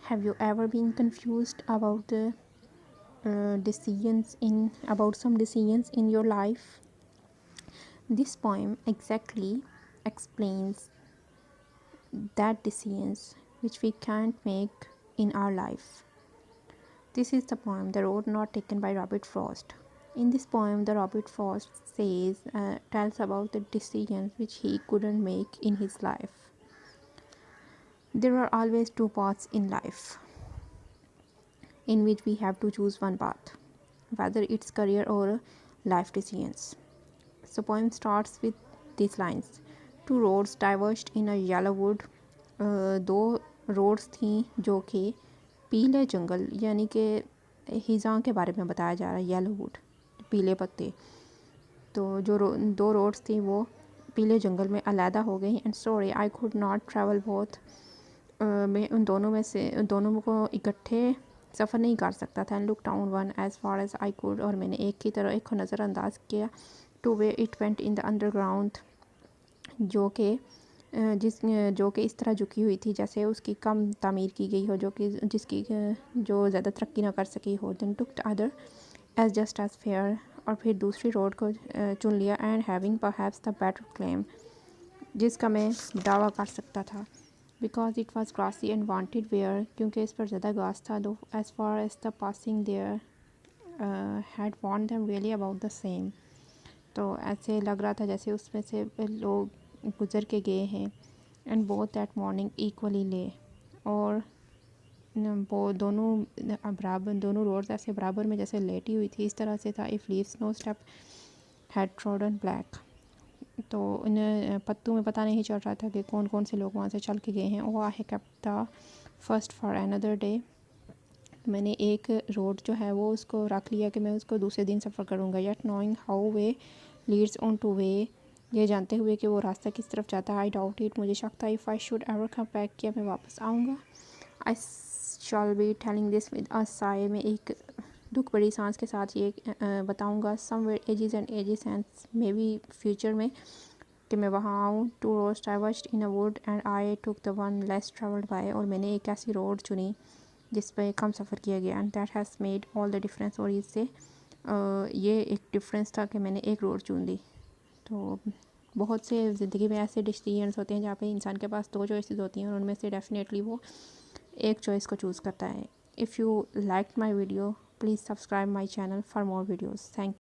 Have you ever been confused about the decisions in about some decisions in your life? This poem exactly explains that decisions which we can't make in our life. This is the poem The Road Not Taken by Robert Frost. In this poem, the Robert Frost tells about the decisions which he couldn't make in his life. There are always two paths in life in which we have to choose one path, whether it's career or life decisions. So poem starts with these lines. Two roads diverged in a yellow wood. दो roads थी जो कि पीले जंगल यानी कि हिज़ा के बारे में बताया जा रहा है, येलो वुड पीले पत्ते। तो दो रोड्स थी वो पीले जंगल में अलहदा हो गई। And sorry I could not travel both, मैं उन दोनों को इकट्ठे सफ़र नहीं कर सकता था। And look down one as far as I could, और मैंने एक की तरह एक को नज़रअंदाज किया। Two way it went in the underground, जो कि इस तरह झुकी हुई थी जैसे उसकी कम तामीर की गई हो, जो ज़्यादा तरक्की ना कर सकी हो। Then took the other as just as fair, और फिर दूसरी रोड को चुन लिया। And having perhaps the better claim, जिसका मैं दावा कर सकता था। Because it was grassy and wanted wear, क्योंकि इस पर ज़्यादा घास था। Though as far as the passing there had वॉन्ट them really about the same, तो ऐसे लग रहा था जैसे उसमें से लोग गुज़र के गए हैं। And both that morning equally ले, और वो दोनों रोड्स ऐसे बराबर में जैसे लेटी हुई थी, इस तरह से था। If leaves no step had trodden black, तो इन पत्तों में पता नहीं चल रहा था कि कौन कौन से लोग वहाँ से चल के गए हैं। Oh I have kept the first for another day, मैंने एक रोड जो है वो उसको रख लिया कि मैं उसको दूसरे दिन सफ़र करूँगा। Yet knowing how way Leeds on two way, ये जानते हुए कि वो रास्ता किस तरफ जाता है। आई डाउट इट, मुझे शक था। If I should ever come back, किया मैं वापस आऊँगा। I shall be telling this with a sigh, में एक दुख बड़ी सांस के साथ ये बताऊँगा। Somewhere ages and ages and maybe future में कि मैं वहाँ आऊँ। Two roads diverged in a wood and I took the one less travelled by, और मैंने एक ऐसी रोड चुनी जिस पे कम सफ़र किया गया। And that has made all the difference, और इससे ये एक डिफरेंस था कि मैंने एक रोड चुन ली। तो बहुत से ज़िंदगी में ऐसे डिसीजंस होते हैं जहाँ पे इंसान के पास दो चॉइसेस होती हैं, और उनमें से डेफिनेटली वो एक चॉइस को चूज़ करता है। If you like my video, please subscribe my channel for more videos. Thank